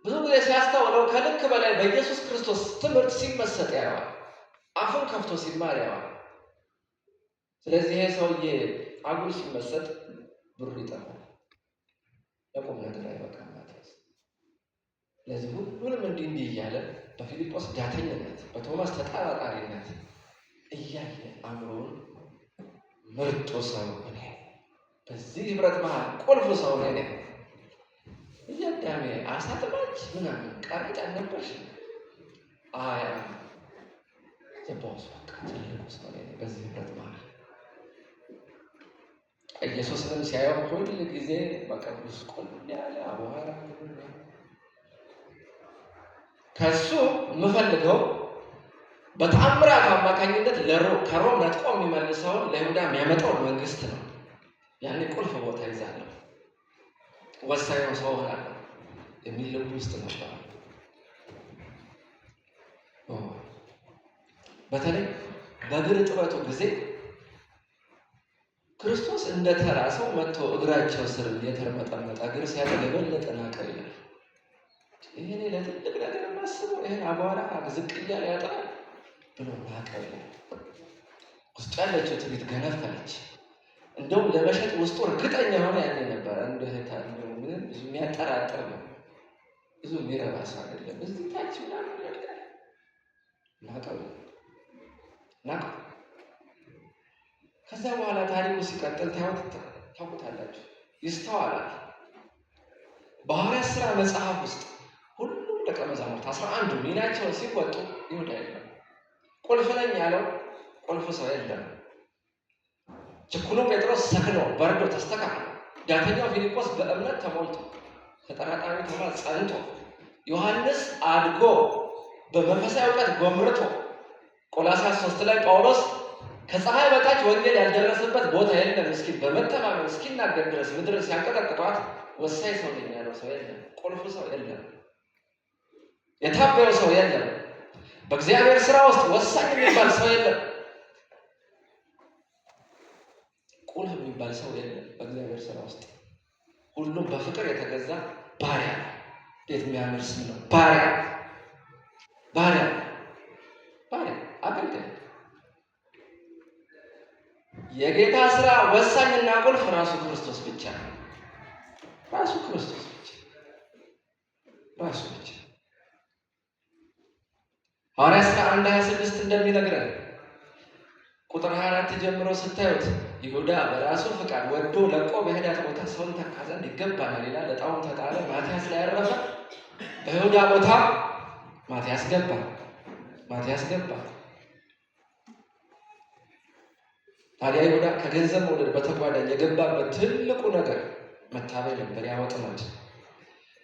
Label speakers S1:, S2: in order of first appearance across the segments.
S1: ብዙ ጊዜ ሲያስተውለው ከልክ በላይ በኢየሱስ ክርስቶስ ትምህርት ሲመሰጥ ያየዋል። አፉን ከፍቶ ሲማር ያየዋል። ስለዚህ ይሄ ሰውዬ አጉል ሲመሰጥ ብሩ ይጠፋል፣ ለቁም ነገር አይበቃም ማትያስ። ስለዚህ ሁሉንም እንዲህ እያለ በፊልጶስ ዳተኝነት፣ በቶማስ ተጠራጣሪነት እያየ አእምሮውን ምርጡ ሰው እኔ፣ በዚህ ህብረት መሃል ቁልፉ ሰው እኔ ነኝ፣ እያዳሜ አሳጥማች ምናምን ቀረጭ አልነበርሽ አያ ዘቦስ በቃ ትልቁ ሰው እኔ ነኝ በዚህ ህብረት መሃል። ኢየሱስንም ሲያየው ሁል ጊዜ በቅዱስ ቁል ያለ አቧራ ከሱ የምፈልገው በተአምራት አማካኝነት ከሮም ነጥቆ የሚመልሰውን ለይሁዳ የሚያመጣውን መንግስት ነው። ያኔ ቁልፍ ቦታ ይዛለሁ፣ ወሳኝ ሰው ሆናለሁ የሚል ልብ ውስጥ ነበር። በተለይ በእግር እጥበቱ ጊዜ ክርስቶስ እንደ ተራ ሰው መጥቶ እግራቸው ስር የተርመጠመጠ እግር ሲያደርግ የበለጠ ናቀው ይላል። ይሄኔ ለትልቅ ነገር የማስበው ይሄን አቧራ ዝቅ እያለ ያጠራል ብሎ ናቀው ይላል። ውስጡ ያለችው ትዕቢት ገነፈለች። እንደውም ለመሸጥ ውስጡ እርግጠኛ ሆነ ያኔ ነበረ። ምንም ብዙ የሚያጠራጥር ነው፣ ብዙ የሚረባ ሰው አይደለም። እዚህ ታች ምናምን ያድጋል። ናቀው። ከዛ በኋላ ታሪኩ ሲቀጥል ታውቁታላችሁ፣ ይስተዋላል። በሐዋርያት ሥራ መጽሐፍ ውስጥ ሁሉም ደቀ መዛሙርት 11 ሚናቸውን ሲወጡ ይሁዳ የለም። ቁልፍ ነኝ ያለው ቁልፍ ሰው የለም። ችኩሉ ጴጥሮስ ሰክኖ በርዶ ተስተካክሎ፣ ዳተኛው ፊልጶስ በእምነት ተሞልቶ፣ ተጠራጣሪ ቶማስ ጸንቶ፣ ዮሐንስ አድጎ በመንፈሳዊ እውቀት ጎምርቶ፣ ቆላስይስ 3 ላይ ጳውሎስ ከፀሐይ በታች ወንጌል ያልደረሰበት ቦታ የለም እስኪ በመተማመን እስኪናገር ድረስ ምድር ሲያንቀጠቅጧት ወሳኝ ሰው ነኝ ያለው ሰው የለም። ቁልፍ ሰው የለም። የታበየው ሰው የለም። በእግዚአብሔር ስራ ውስጥ ወሳኝ የሚባል ሰው የለም። ቁልፍ የሚባል ሰው የለም በእግዚአብሔር ስራ ውስጥ። ሁሉም በፍቅር የተገዛ ባሪያ። እንዴት የሚያምር ስም ነው! ባሪያ አገልጋይ። የጌታ ስራ ወሳኝና ቁልፍ ራሱ ክርስቶስ ብቻ ነው። ራሱ ብቻ። ሐዋርያት ሥራ 1:26 እንደሚነግረን ቁጥር 24 ጀምሮ ስታዩት ይሁዳ በራሱ ፍቃድ ወዶ ለቆ በሄዳት ቦታ ሰውን ተካ ዘንድ ይገባናል ይላል። ዕጣውን ተጣለ፣ ማትያስ ላይ ያረፈ። በይሁዳ ቦታ ማትያስ ገባ። ታዲያ ይሁዳ ከገንዘብ መውደድ በተጓዳኝ የገባበት ትልቁ ነገር መታበይ ነበር፣ ያወጥመድ።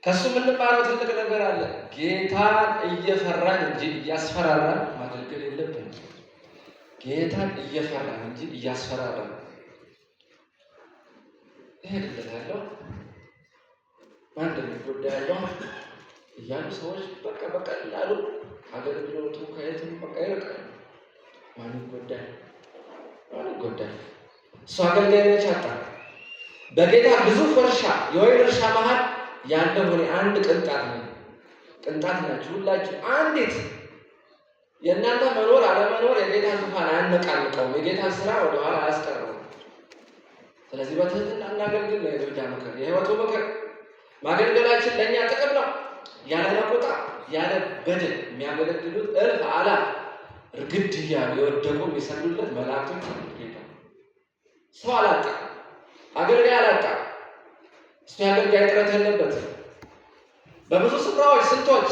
S1: ከሱ የምንማረው ትልቅ ነገር አለ። ጌታን እየፈራን እንጂ እያስፈራራን ማገልገል የለብንም። ጌታን እየፈራን እንጂ እያስፈራራን እሄድለታለሁ፣ ማን እንደሚጎዳ ያለው እያሉ ሰዎች በቀላሉ አገልግሎቱ ከየትም ይርቃል። ማን ይጎዳል? እሱ አገልጋይ ነች አጣ። በጌታ ግዙፍ እርሻ የወይን እርሻ መሃል ያለው ሆኔ አንድ ቅንጣት ናችሁ ሁላችሁ። አንዲት የእናንተ መኖር አለመኖር የጌታን ዙፋን አያነቃንቀውም፣ የጌታን ስራ ወደኋላ አያስቀረውም። ስለዚህ በትህትና እናገልግል ነው የይሁዳ ምክር፣ የህይወቱ ምክር። ማገልገላችን ለእኛ ጥቅም ነው። ያለ ነቁጣ ያለ በደል የሚያገለግሉት እልፍ አላፍ እርግድ እያሉ የወደቁ የሚሰግዱለት መላእክቶች ጌታ ሰው አላጣ፣ አገልጋይ አላጣ። እሱ የአገልጋይ ጥረት የለበትም። በብዙ ስፍራዎች ስንቶች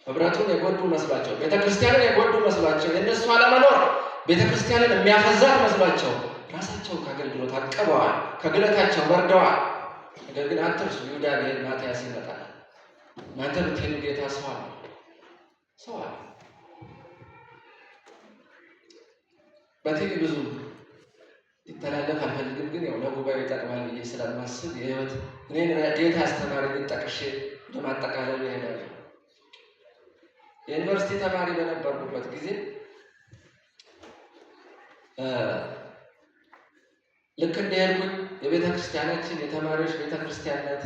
S1: ህብረቱን የጎዱ መስሏቸው፣ ቤተክርስቲያንን የጎዱ መስሏቸው፣ የእነሱ አለመኖር ቤተክርስቲያንን የሚያፈዛት መስሏቸው ራሳቸውን ከአገልግሎት አቀበዋል፣ ከግለታቸው ወርደዋል። ነገር ግን አትርሱ፣ ይሁዳ ብሄድ ማትያስ ይመጣል። እናንተ ብትሄዱ ጌታ ሰው አለ። በቲቪ ብዙ ይተላለፍ አልፈልግም፣ ግን ያው ለጉባኤ ይጠቅማል ብዬ ስለማስብ የህይወት እኔን ጌታ አስተማሪ ጠቅሼ ለማጠቃለል ይሄዳል። የዩኒቨርሲቲ ተማሪ በነበርኩበት ጊዜ ልክ እንደሄድኩኝ የቤተ ክርስቲያናችን የተማሪዎች ቤተ ክርስቲያን ናት፣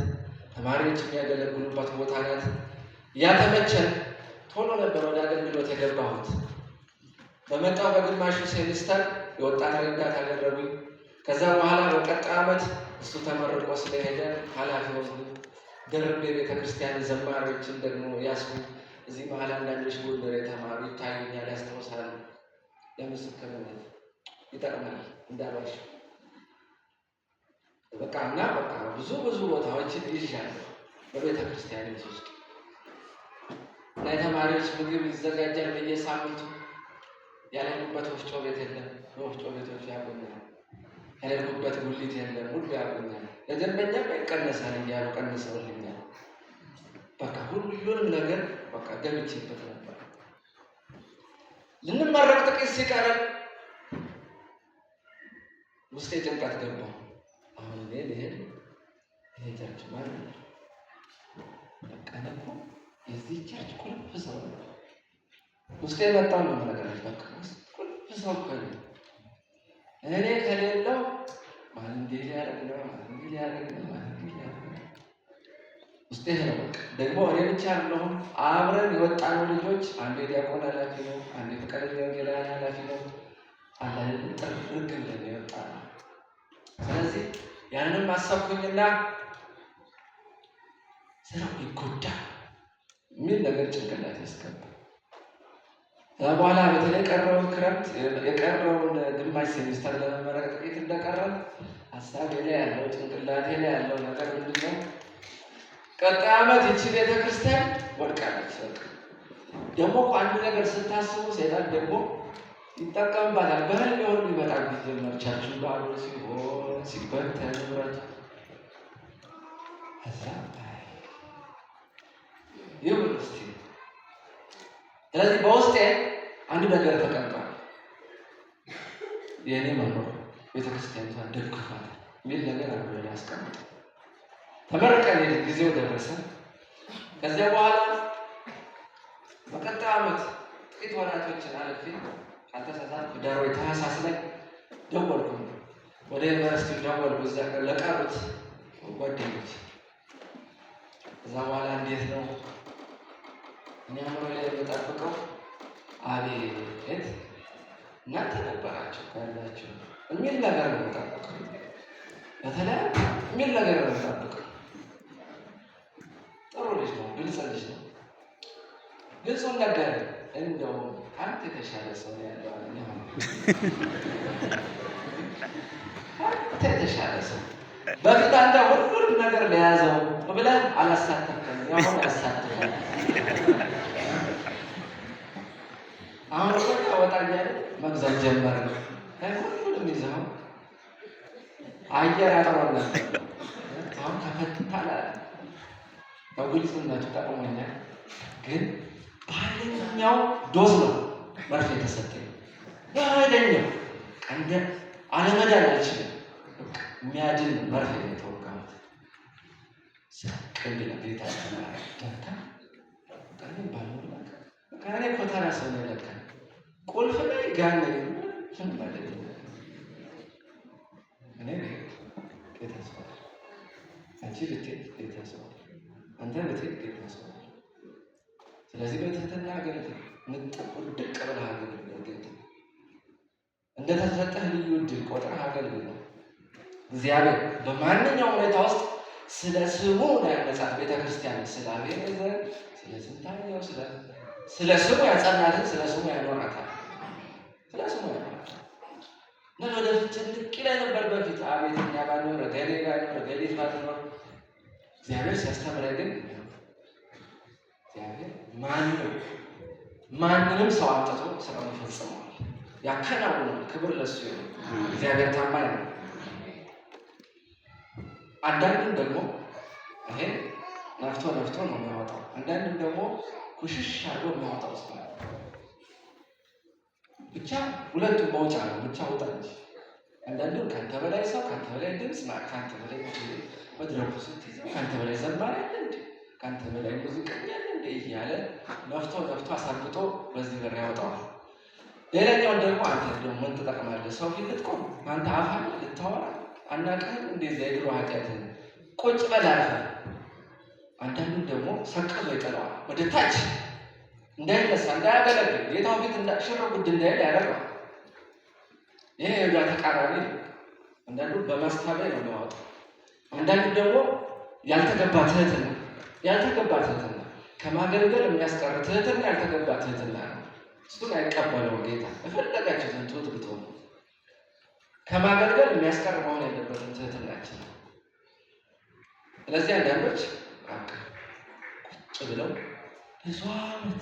S1: ተማሪዎች የሚያገለግሉበት ቦታ ናት። ያተመቸን ቶሎ ነበር ወደ አገልግሎት የገባሁት። በመጣው በግማሹ ሴሚስተር የወጣት ረዳት አደረጉኝ። ከዛ በኋላ በቀጣይ ዓመት እሱ ተመርቆ ስለሄደ ኃላፊ ሆንኩ። ደርቤ ቤተክርስቲያን ዘማሪዎችን ደግሞ ያስኩ። እዚህ መሀል አንዳንዶች ጎንደር የተማሩ ይታዩኛል፣ ያስታውሳሉ። ለምስክርነት ይጠቅማል እንዳልዋሽ። በቃ ብዙ ቦታዎችን ይዣለሁ በቤተክርስቲያን ውስጥ እና የተማሪዎች ምግብ ይዘጋጃል በየሳምንቱ። ያለንበት ወፍጮ ቤት የለም፣ በወፍጮ ቤቶች ያገኛል። ያለንበት ጉሊት የለም፣ ሁሉ ያገኛል። ለደንበኛም ይቀነሳል እያሉ ቀንሰውልኛል። በቃ ሁሉንም ነገር በቃ ገብቼበት ነበር። ልንመረቅ ጥቂት ሲቀረን ውስጤ ጭንቀት ገባው። አሁን እኔ ልሄድ ይሄ ቸርች ማለት ነው በቃ ደግሞ የዚህ ቸርች ቁልፍ ሰው ነው። ውስጤ መጣው ነው ነገር በቃ ቁልፍ ሰው ከሆነ እኔ ከሌለው ማን እንዲህ ሊያደርግ ነው ውስጤ ነው። በቃ ደግሞ እኔ ብቻ አይደለሁም፣ አብረን የወጣነው ልጆች አንዱ የዲያቆን ኃላፊ ነው፣ አንዱ የፍቃደኛ ወንጌላውያን ኃላፊ ነው። አንዳንድ ጥርግ ብለን የወጣነው። ስለዚህ ያንንም አሰብኩኝና ስራው ይጎዳል የሚል ነገር ጭንቅላት ያስገባ። በኋላ በተለይ የቀረውን ግማሽ ሴሚስተር ለመመረቅ ጥቂት እንደቀረን ሀሳቤ ላይ ያለው ጭንቅላቴ ላይ ያለው ነገር ምንድነው? ቀጣይ ዓመት ይቺ ቤተክርስቲያን ወድቃለች። ደግሞ አንድ ነገር ስታስቡ ሰይጣን ደግሞ ይጠቀምባታል። በህል ሊሆን ይመጣል። ጀመርቻችሁ ባሉ ሲሆን ሲበተን ንብረት ይሁን እስቲ። ስለዚህ በውስጤ አንድ ነገር ተቀምጧል። የእኔ መኖር ቤተክርስቲያኒቷን ደግፋት የሚል ነገር አብሮ ያስቀምጥ። ተመርቀን ጊዜው ደረሰ። ከዚያ በኋላ በቀጣይ ዓመት ጥቂት ወራቶችን አልፌ ካልተሳሳትኩ ዳሮይ ታህሳስ ላይ ደወልኩ። ወደ ዩኒቨርሲቲ ደወልኩ። እዛ ለቀሩት ጓደኞች ከዛ በኋላ እንዴት ነው እኛ ሆኖ ላይ የምጠብቀው አቤት እናንተ ነበራችሁ ካላችሁ የሚል ነገር ነው የምጠብቀው። በተለይ የሚል ነገር ነው የምጠብቀው። ጥሩ ልጅ ነው፣ ግልጽ ልጅ ነው። ግልጹን ነገር እንደው አንተ የተሻለ ሰው ያለው አለ። አንተ የተሻለ ሰው በፊት አንተ ሁሉንም ነገር ለያዘው ብለህ አላሳተፍከም። አሁን ያሳተፍከኝ አሁን ወጣ እያለ መግዛት ጀመረ። ሁሉንም ይዘው አየር አጠሮና አሁን ከፈትታል አለ። በግልጽነቱ ጠቅሞኛል። ግን ባለኛው ዶዝ ነው መርፌ የተሰጠኝ። ባለኛው ቀንደ አለመዳን አልችልም። የሚያድን መርፌ ነው የተወጋሁት። ቅንድ ለጌታ ደካ ቀን ባልሆነ ከእኔ ኮታራ ሰው ነው ለካ ቁልፍ ላይ ጋር ምን ማለት ነው? እኔ ጌታ ሰው አንቺ ልትሄድ ጌታ ሰው አንተ ልትሄድ ጌታ ሰው። ስለዚህ በትህትና አገልግል፣ ድቅ ብለህ አገልግል። እንደተሰጠህ ልዩ ዕድል ቆጥረህ አገልግል። እግዚአብሔር በማንኛውም ሁኔታ ውስጥ ስለ ስሙ ነው ያነጻት ቤተክርስቲያን። ስለ አቤኔዘር፣ ስለ ስንታየው፣ ስለ ስሙ ያጸናትን፣ ስለ ስሙ ያኖራታል። ስለ ስሙ ያኖራታል። ምን ወደፊት ጭንቅ ይላይ ነበር በፊት። አቤት እኛ ባልኖረ ገሌ ባልኖረ ገሌት ባልኖረ እግዚአብሔር ሲያስተምረን ግን እግዚአብሔር ማንንም ሰው አምጥቶ ስራውን ይፈጽመዋል፣ ያከናውናል። ክብር ለሱ ይሁን። እግዚአብሔር ታማኝ ነው። አንዳንዱም ደግሞ ይሄ ነፍቶ ነው የሚያወጣው። አንዳንዱም ደግሞ ኩሽሽ አድርጎ የሚያወጣው ሰው ብቻ ሁለቱም መውጫ ነው። ብቻ ውጣ እንጂ አንዳንዱ ከአንተ በላይ ሰው፣ ከአንተ በላይ ድምፅ፣ ከአንተ በላይ መድረኩ ስትይዘው ከአንተ በላይ ዘማሪ አለ እንዴ፣ ከአንተ በላይ ሙዚቀኛ አለ እንዴ እያለ ነፍቶ አሳብጦ በዚህ በር ያወጣዋል። ሌላኛውን ደግሞ አንተ ደግሞ ምን ትጠቅማለህ? ሰው ፊት ልትቆም አንተ አፋ ልታወራ አናውቅህም እንደዚያ የድሮ ኃጢአትህን ቁጭ በል አልፈህ አንዳንዱን ደግሞ ሰቅዞ ይጥለዋል። ወደ ታች እንዳይነሳ እንዳያገለግል ጌታው ፊት ሽር ጉድ እንዳይል ያደርገዋል። ይሄ የይሁዳ ተቃራኒ ነው። አንዳንዱ በማስታበይ ነው የሚያወጣው። አንዳንዱ ደግሞ ያልተገባ ትህትና ከማገልገል የሚያስቀር ትህትና ያልተገባ ትህትና ነው። እሱን አይቀበለውም ጌታ። የፈለጋችሁትን ትሁት ብትሆኑ ከማገልገል የሚያስቀር መሆን ያለበትን ትህትናችን ነው። ስለዚህ አንዳንዶች ቁጭ ብለው ብዙ ዓመት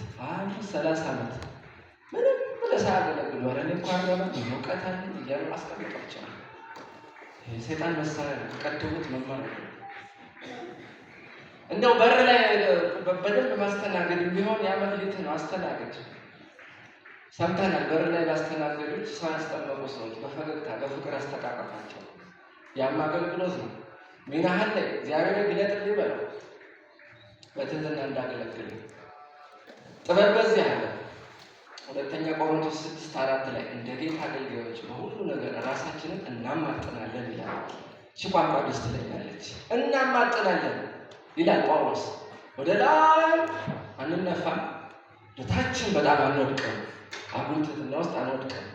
S1: 30 ዓመት ምንም ሳያገለግሉ ኧረ እኔ እኮ 40 ዓመት እውቀት አለኝ እያሉ አስቀምጧቸዋል። የሰይጣን መሳሪያ ነው። ከቀደሙት መማር ነው። እንደው በር ላይ በደንብ ማስተናገድ ቢሆን ያመልጥ ነው። አስተናገድ ሰምተናል። በር ላይ ባስተናገዱት ሰው ያስጠመቁ ሰዎች በፈገግታ በፍቅር አስተቃቀፋቸው። ያም አገልግሎት ነው። ሚናህን ላይ እግዚአብሔር ግለጥልኝ በለው። በትህትና እንዳገለግል ጥበብ በዚህ አለ። ሁለተኛ ቆሮንቶስ 6:4 ላይ እንደ ጌታ አገልጋዮች በሁሉ ነገር ራሳችንን እናማጥናለን ይላል። እቺ ቋንቋ ደስ ትለኛለች። እናማጥናለን ይላል ጳውሎስ። ወደ ላይ አንነፋም፣ ወደታችን በጣም አንወድቅም፣ አጉል ትህትና ውስጥ አንወድቅም።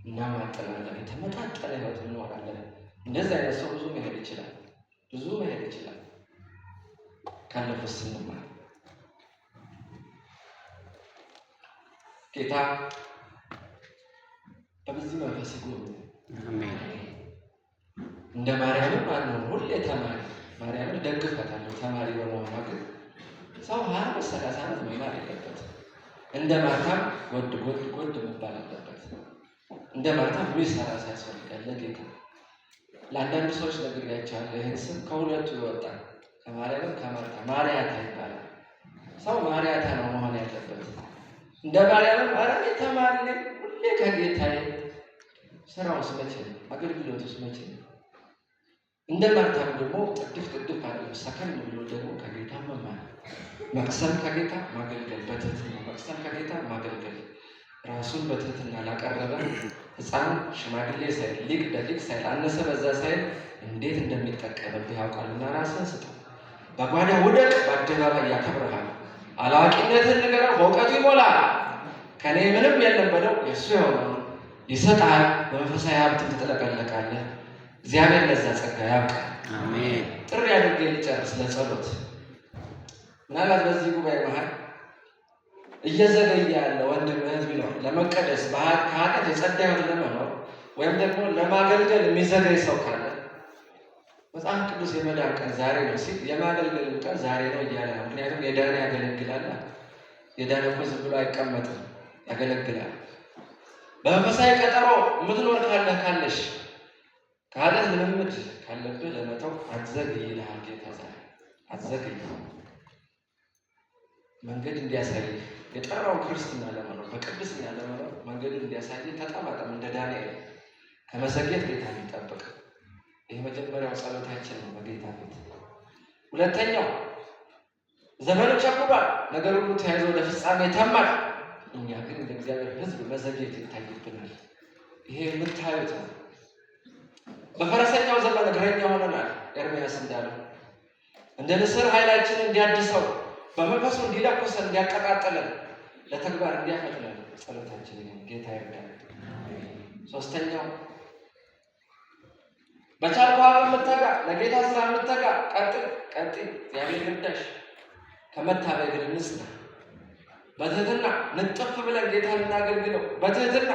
S1: እናማጥናለን፣ የተመጣጠነ ህይወት እንኖራለን። እንደዚህ አይነት ሰው ብዙ መሄድ ይችላል ካለፈው ስንማር ጌታ በዚህ መንፈስ ይጎብኝ። አሜን። እንደ ማርያም አንሆን ሁሌ ተማሪ። ማርያምን ደግፈታለሁ ተማሪ በመሆኗ ግን ሰው 30 ዓመት መማር የለበትም። እንደ ማርታም ጎድ መባል አለበት። እንደ ማርታም የሚሰራ ያስፈልጋል ለጌታ። ለአንዳንድ ሰዎች ነግሬያቸዋለሁ። ይህን ስም ከሁለቱ ይወጣል፣ ከማርያም ከማርታ። ማርያታ ይባላል። ሰው ማርያታ ነው መሆን ያለበት። እንደ ማርያም አረኔ ተማሪ ነኝ ሁሌ ከጌታዬ። ስራውስ መቼ ነው? አገልግሎቱስ መቼ ነው? እንደ ማርታም ደግሞ ጥድፍ አለ ሰከን ብሎ ደግሞ ከጌታ መማር፣ መቅሰም ከጌታ ማገልገል፣ በትህትና መቅሰም ከጌታ ማገልገል። ራሱን በትህትና ላቀረበ ሕፃን ሽማግሌ ሳይል ሊቅ ደቂቅ ሳይል አነሰ በዛ ሳይል እንዴት እንደሚጠቀምብህ ያውቃልና ራስን ስጠው። በጓዳ ውደቅ፣ በአደባባይ ያከብርሃል። አላዋቂነትን ንገረው፣ በእውቀቱ ይሞላል። ከኔ ምንም የለም በለው፣ የእሱ የሆነውን ይሰጣል። በመንፈሳዊ ሀብትን ትጥለቀለቃለህ። እግዚአብሔር ለዛ ጸጋ ያብቃል። አሜን። ጥሪ አድርጌ ልጨርስ ለጸሎት። ምናልባት በዚህ ጉባኤ መሀል እየዘገየ ያለ ወንድም እህት ቢኖር ለመቀደስ ከኃጢአት የጸዳ ሕይወት ለመኖር ወይም ደግሞ ለማገልገል የሚዘገይ ሰው ካለ መጽሐፍ ቅዱስ የመዳን ቀን ዛሬ ነው ሲል የማገልገል ቀን ዛሬ ነው እያለ ነው። ምክንያቱም የዳነ ያገለግላል። የዳነ እኮ ዝም ብሎ አይቀመጥም፣ ያገለግላል። በመንፈሳዊ ቀጠሮ የምትኖር ካለሽ ከኃጢአት ልምምድ ካለብህ ለመተው አትዘግይ ይልሃል ጌታ። ዛሬ አትዘግይ። መንገድ እንዲያሳይህ የጠራው ክርስትና ለመኖር በቅድስና ለመኖር መንገድን እንዲያሳይህ ተጠባጠም። እንደ ዳንኤል ከመዘግየት ጌታ የሚጠብቅ ይህ መጀመሪያው ጸሎታችን ነው በጌታ ፊት። ሁለተኛው ዘመኑ ቸኩሏል፣ ነገር ሁሉ ተያይዞ ወደ ፍጻሜ ተማር። እኛ ግን እንደ እግዚአብሔር ሕዝብ መዘግየት ይታይብናል። ይሄ የምታዩት ነው። በፈረሰኛው ዘመን እግረኛ ሆነናል። ኤርምያስ እንዳለው እንደ ንስር ኃይላችን እንዲያድሰው በመንፈሱ እንዲለኩሰን እንዲያቀጣጥለን ለተግባር እንዲያፈጥነን ጸሎታችን ጌታ ይርዳል። ሶስተኛው በቻልከው የምትተጋ ለጌታ ስራ የምትተጋ ቀጥል። እግዚአብሔር ይርዳሽ። ከመታበይ ግን እንጽና። በትህትና ንጥፍ ብለን ጌታ እናገልግለው። በትህትና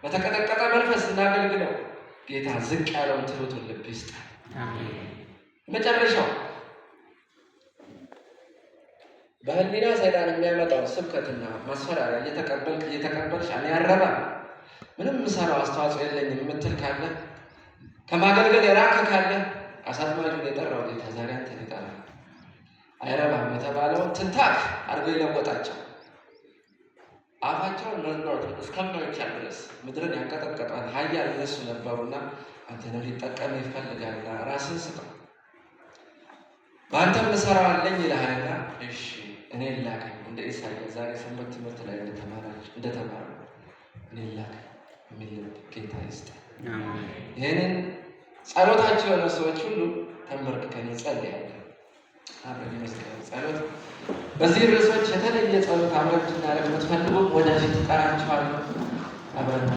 S1: በተቀጠቀጠ መንፈስ እናገልግለው። ጌታ ዝቅ ያለውን ትሑቱን ልብ ይስጣል። መጨረሻው በህሊና ሰይጣን የሚያመጣውን ስብከትና ማስፈራሪያ እየተቀበልሽ እኔ ያረባ ምንም የምሰራው አስተዋጽኦ የለኝም የምትል ካለ ከማገልገል የራቀ ካለ አሳጥማጁን የጠራው ጌታ ዛሬ አንተን ይጠራል። አይረባም የተባለውን ትንታክ አድርጎ የለወጣቸው አፋቸውን መዝናት እስከማይቻል ድረስ ምድርን ያንቀጠቀጣል ኃያል እነሱ ነበሩና አንተን ሊጠቀም ይፈልጋልና ራስን ስጠው። በአንተም ምሰራው አለኝ ይልሃልና እሺ እኔ ላከኝ። እንደ ኢሳይያስ ዛሬ ሰንበት ትምህርት ላይ እንደተማረ እኔ ላከኝ የሚል ጌታ ይስጥ። ይህንን ጸሎታቸው የሆነ ሰዎች ሁሉ ተንበርክከን እንጸልያለን። አብረን የመስቀል ጸሎት በዚህ ርዕሶች የተለየ ጸሎት አብረን እንድናደርግ የምትፈልጉ ወደፊት እጠራችኋለሁ። አብረን